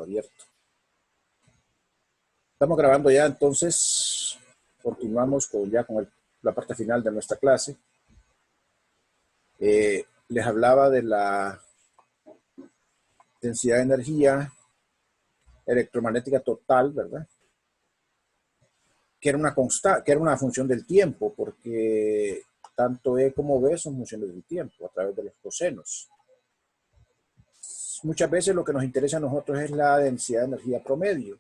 abierto. Estamos grabando ya, entonces continuamos con la parte final de nuestra clase. Les hablaba de la densidad de energía electromagnética total, ¿verdad? Que era una función del tiempo, porque tanto E como B son funciones del tiempo a través de los cosenos. Muchas veces lo que nos interesa a nosotros es la densidad de energía promedio.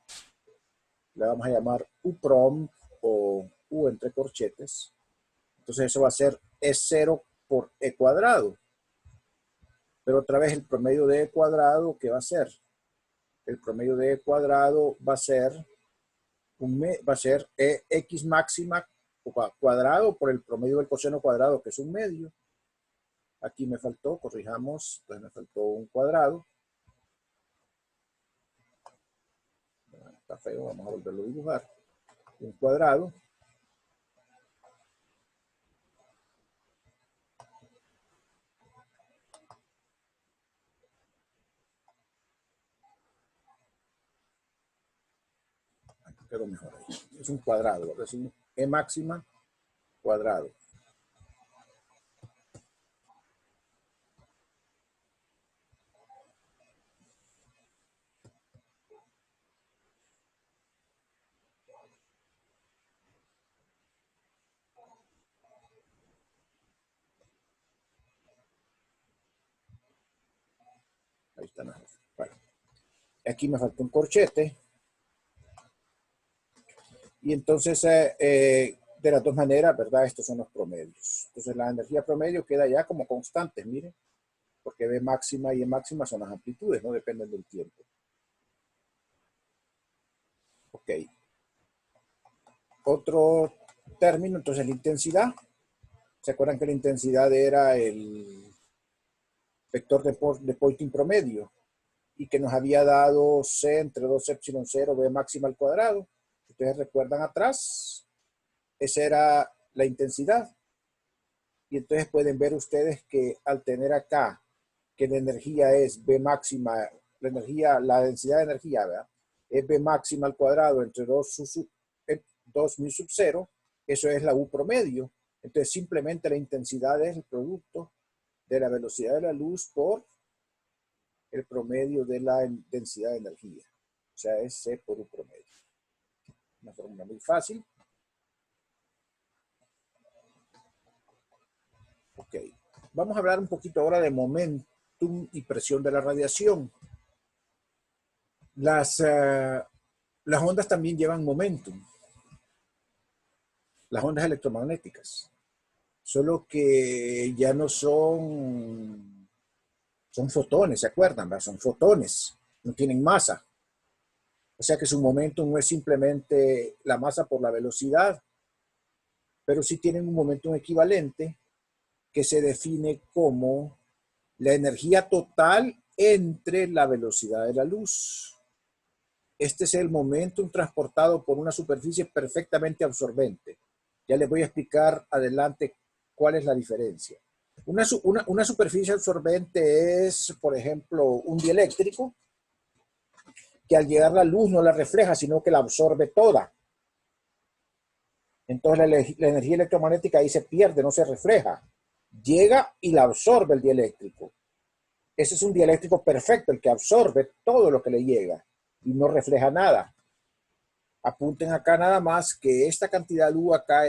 La vamos a llamar U-prom o U entre corchetes. Entonces eso va a ser E0 por E cuadrado. Pero otra vez el promedio de E cuadrado, ¿qué va a ser? El promedio de E cuadrado va a ser X máxima cuadrado por el promedio del coseno cuadrado, que es un medio. Aquí me faltó, corrijamos, entonces me faltó un cuadrado. Está feo, vamos a volverlo a dibujar. Un cuadrado. Aquí quedó mejor ahí. Es un cuadrado, ¿verdad? Es un E máxima cuadrado. Ahí está mejor. Vale. Aquí me falta un corchete. Y entonces, de las dos maneras, ¿verdad? Estos son los promedios. Entonces, la energía promedio queda ya como constante, miren. Porque B máxima y E máxima son las amplitudes, no dependen del tiempo. Ok. Otro término, entonces la intensidad. ¿Se acuerdan que la intensidad era el vector de Poynting promedio? Y que nos había dado C entre 2 epsilon 0, B máxima al cuadrado. Ustedes recuerdan atrás, esa era la intensidad. Y entonces pueden ver ustedes que al tener acá que la energía es B máxima, la densidad de energía, ¿verdad? Es B máxima al cuadrado entre 2 mu sub 0, eso es la U promedio. Entonces simplemente la intensidad es el producto de la velocidad de la luz por el promedio de la densidad de energía. O sea, es C por U promedio. Una fórmula muy fácil. Ok. Vamos a hablar un poquito ahora de momentum y presión de la radiación. Las ondas también llevan momentum. Las ondas electromagnéticas. Solo que ya no son fotones, ¿se acuerdan? ¿Verdad? Son fotones, no tienen masa. O sea que su momentum no es simplemente la masa por la velocidad, pero sí tienen un momentum equivalente que se define como la energía total entre la velocidad de la luz. Este es el momentum transportado por una superficie perfectamente absorbente. Ya les voy a explicar adelante cuál es la diferencia. Una superficie absorbente es, por ejemplo, un dieléctrico, que al llegar la luz no la refleja, sino que la absorbe toda. Entonces la energía electromagnética ahí se pierde, no se refleja. Llega y la absorbe el dieléctrico. Ese es un dieléctrico perfecto, el que absorbe todo lo que le llega y no refleja nada. Apunten acá nada más que esta cantidad de U acá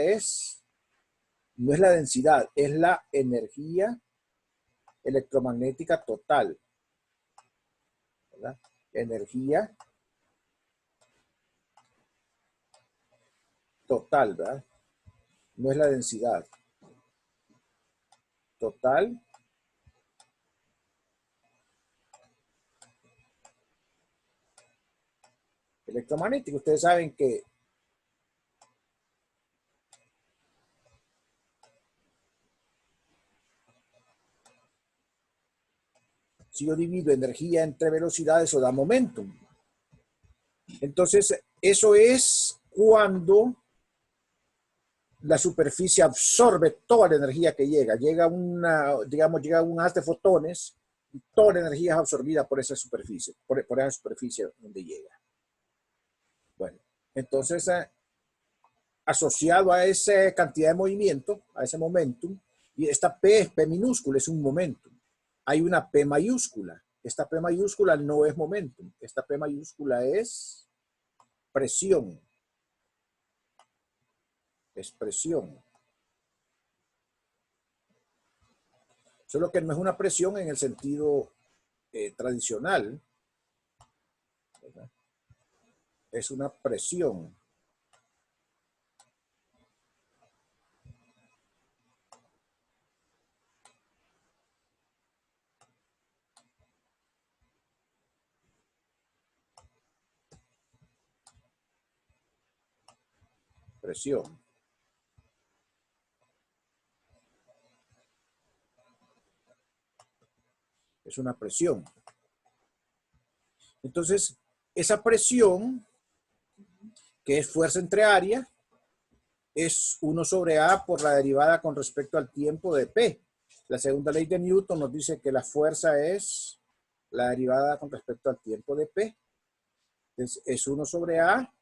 no es la densidad, es la energía electromagnética total. ¿Verdad? Energía total, ¿verdad? No es la densidad. Total electromagnética. Ustedes saben que si yo divido energía entre velocidades, eso da momentum. Entonces, eso es cuando la superficie absorbe toda la energía que llega. Llega un haz de fotones y toda la energía es absorbida por esa superficie, por esa superficie donde llega. Bueno, entonces, asociado a esa cantidad de movimiento, a ese momentum, y esta P es P minúscula, es un momentum. Hay una P mayúscula. Esta P mayúscula no es momentum. Esta P mayúscula es presión. Es presión. Solo que no es una presión en el sentido tradicional, ¿verdad? Es una presión. Presión. Es una presión. Entonces, esa presión, que es fuerza entre área, es 1 sobre A por la derivada con respecto al tiempo de P. La segunda ley de Newton nos dice que la fuerza es la derivada con respecto al tiempo de P. Entonces, es 1 sobre A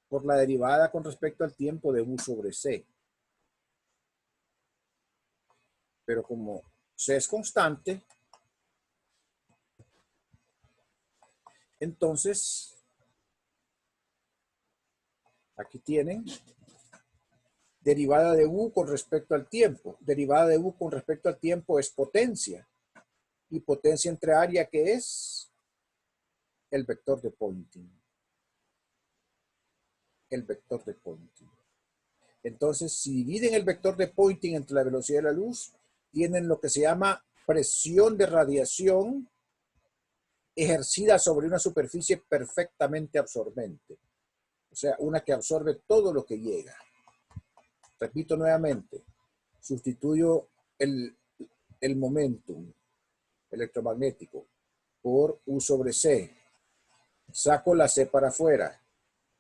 por la derivada con respecto al tiempo de U sobre C. Pero como C es constante, entonces, aquí tienen derivada de U con respecto al tiempo. Derivada de U con respecto al tiempo es potencia. Y potencia entre área, que es el vector de Poynting. El vector de Poynting. Entonces, si dividen el vector de Poynting entre la velocidad de la luz, tienen lo que se llama presión de radiación ejercida sobre una superficie perfectamente absorbente. O sea, una que absorbe todo lo que llega. Repito nuevamente, sustituyo el momentum electromagnético por U sobre C. Saco la C para afuera.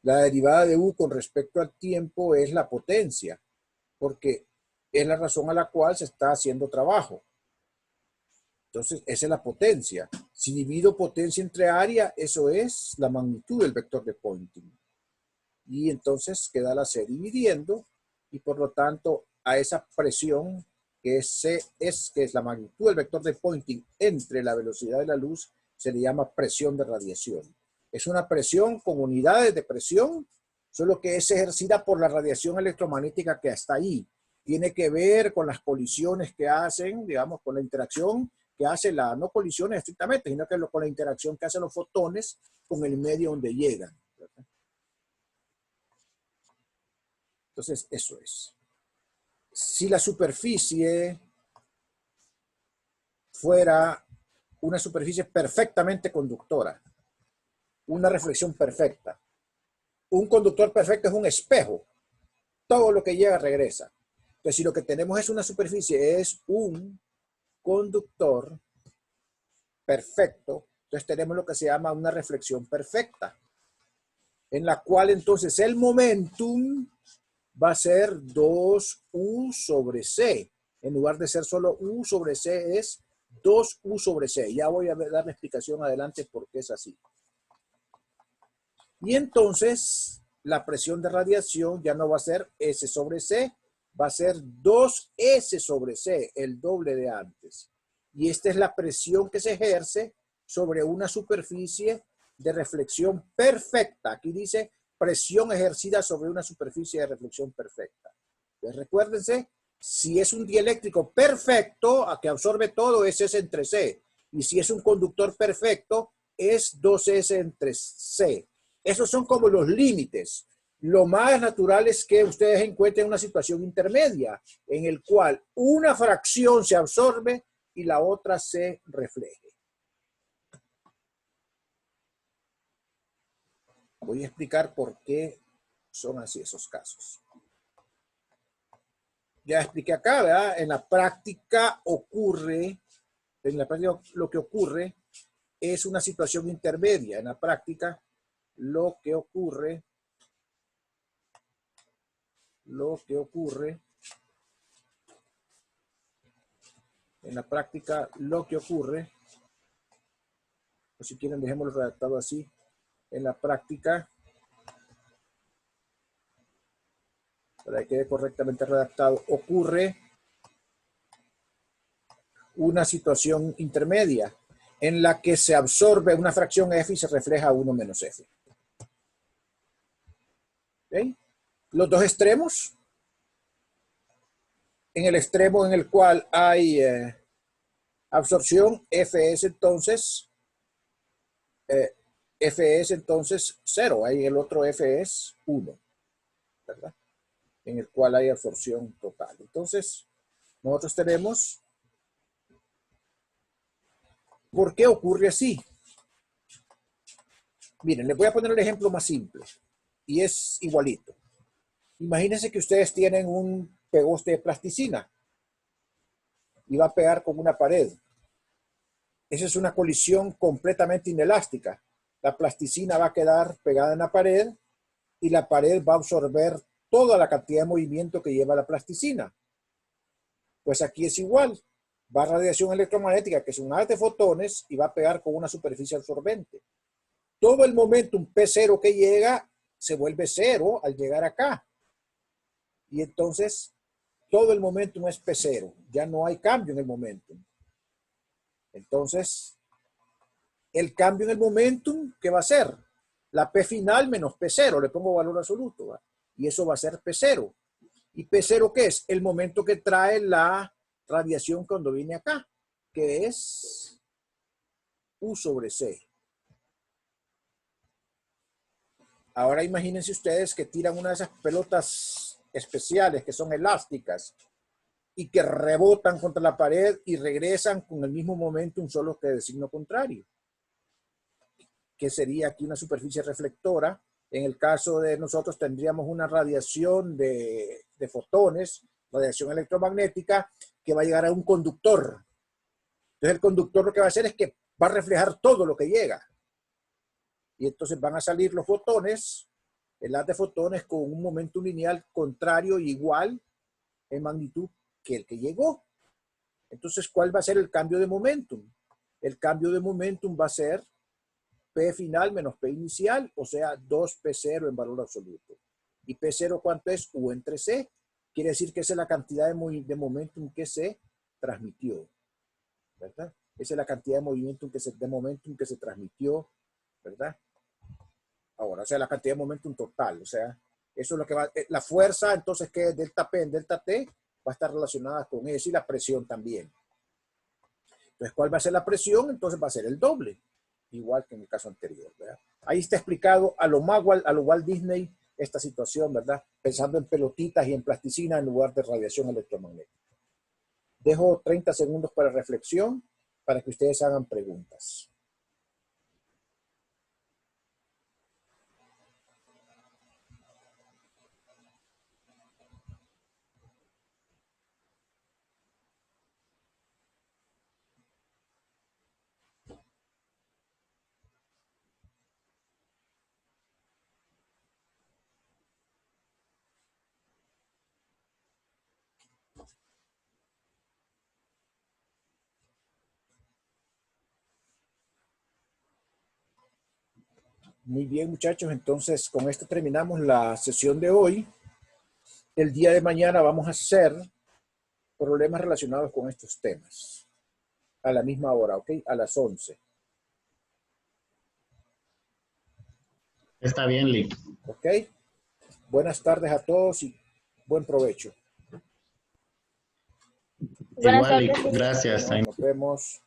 La derivada de U con respecto al tiempo es la potencia, porque es la razón a la cual se está haciendo trabajo. Entonces, esa es la potencia. Si divido potencia entre área, eso es la magnitud del vector de Poynting. Y entonces queda la C dividiendo, y por lo tanto, a esa presión que es C, que es la magnitud del vector de Poynting entre la velocidad de la luz, se le llama presión de radiación. Es una presión con unidades de presión, solo que es ejercida por la radiación electromagnética que está ahí. Tiene que ver con las colisiones que hacen, digamos, con la interacción que hace no colisiones estrictamente, sino que con la interacción que hacen los fotones con el medio donde llegan, ¿verdad? Entonces, eso es. Si la superficie fuera una superficie perfectamente conductora, una reflexión perfecta, un conductor perfecto es un espejo. Todo lo que llega regresa. Entonces, si lo que tenemos es una superficie, es un conductor perfecto, entonces tenemos lo que se llama una reflexión perfecta, en la cual entonces el momentum va a ser 2U sobre C. En lugar de ser solo U sobre C, es 2U sobre C. Ya voy a dar la explicación adelante por qué es así. Y entonces la presión de radiación ya no va a ser S sobre C, va a ser 2S sobre C, el doble de antes. Y esta es la presión que se ejerce sobre una superficie de reflexión perfecta. Aquí dice presión ejercida sobre una superficie de reflexión perfecta. Entonces, recuérdense, si es un dieléctrico perfecto, a que absorbe todo, es S entre C. Y si es un conductor perfecto, es 2S entre C. Esos son como los límites. Lo más natural es que ustedes encuentren una situación intermedia en el cual una fracción se absorbe y la otra se refleje. Voy a explicar por qué son así esos casos. Ya expliqué acá, ¿verdad? En la práctica lo que ocurre es una situación intermedia. En la práctica lo que ocurre en la práctica lo que ocurre O si quieren, dejémoslo redactado así. En la práctica, para que quede correctamente redactado, ocurre una situación intermedia en la que se absorbe una fracción f y se refleja 1 menos f. ¿Okay? Los dos extremos, en el extremo en el cual hay absorción, f es entonces 0, ahí el otro f es 1, ¿verdad? En el cual hay absorción total. Entonces, nosotros tenemos, ¿por qué ocurre así? Miren, les voy a poner el ejemplo más simple y es igualito. Imagínense que ustedes tienen un pegoste de plasticina y va a pegar con una pared. Esa es una colisión completamente inelástica. La plasticina va a quedar pegada en la pared y la pared va a absorber toda la cantidad de movimiento que lleva la plasticina. Pues aquí es igual. Va a radiación electromagnética, que es un haz de fotones, y va a pegar con una superficie absorbente. Todo el momentum P0 que llega se vuelve cero al llegar acá. Y entonces todo el momentum es P0. Ya no hay cambio en el momentum. Entonces, el cambio en el momentum, ¿qué va a ser? La P final menos P0. Le pongo valor absoluto, ¿va? Y eso va a ser P0. ¿Y P0 qué es? El momento que trae la radiación cuando viene acá, que es U sobre C. Ahora imagínense ustedes que tiran una de esas pelotas especiales que son elásticas y que rebotan contra la pared y regresan con el mismo momentum, solo que de signo contrario. Que sería aquí una superficie reflectora. En el caso de nosotros tendríamos una radiación de fotones, radiación electromagnética, que va a llegar a un conductor. Entonces el conductor lo que va a hacer es que va a reflejar todo lo que llega. Y entonces van a salir los fotones, el haz de fotones con un momento lineal contrario igual en magnitud que el que llegó. Entonces, ¿cuál va a ser el cambio de momentum? El cambio de momentum va a ser P final menos P inicial, o sea, 2P0 en valor absoluto. ¿Y P0 cuánto es? U entre C. Quiere decir que esa es la cantidad de momentum que se transmitió, ¿verdad? Esa es la cantidad de momentum que se transmitió, ¿verdad? Ahora, o sea, la cantidad de momentum total, o sea, eso es lo que va, la fuerza, entonces, que es delta P en delta T, va a estar relacionada con eso y la presión también. Entonces, ¿cuál va a ser la presión? Entonces va a ser el doble, igual que en el caso anterior, ¿verdad? Ahí está explicado a lo Walt Disney esta situación, ¿verdad? Pensando en pelotitas y en plasticina en lugar de radiación electromagnética. Dejo 30 segundos para reflexión, para que ustedes hagan preguntas. Muy bien, muchachos. Entonces, con esto terminamos la sesión de hoy. El día de mañana vamos a hacer problemas relacionados con estos temas. A la misma hora, ¿ok? A las 11. Está bien, Lee. ¿Ok? Buenas tardes a todos y buen provecho. Igual, Lee. Gracias. Nos vemos.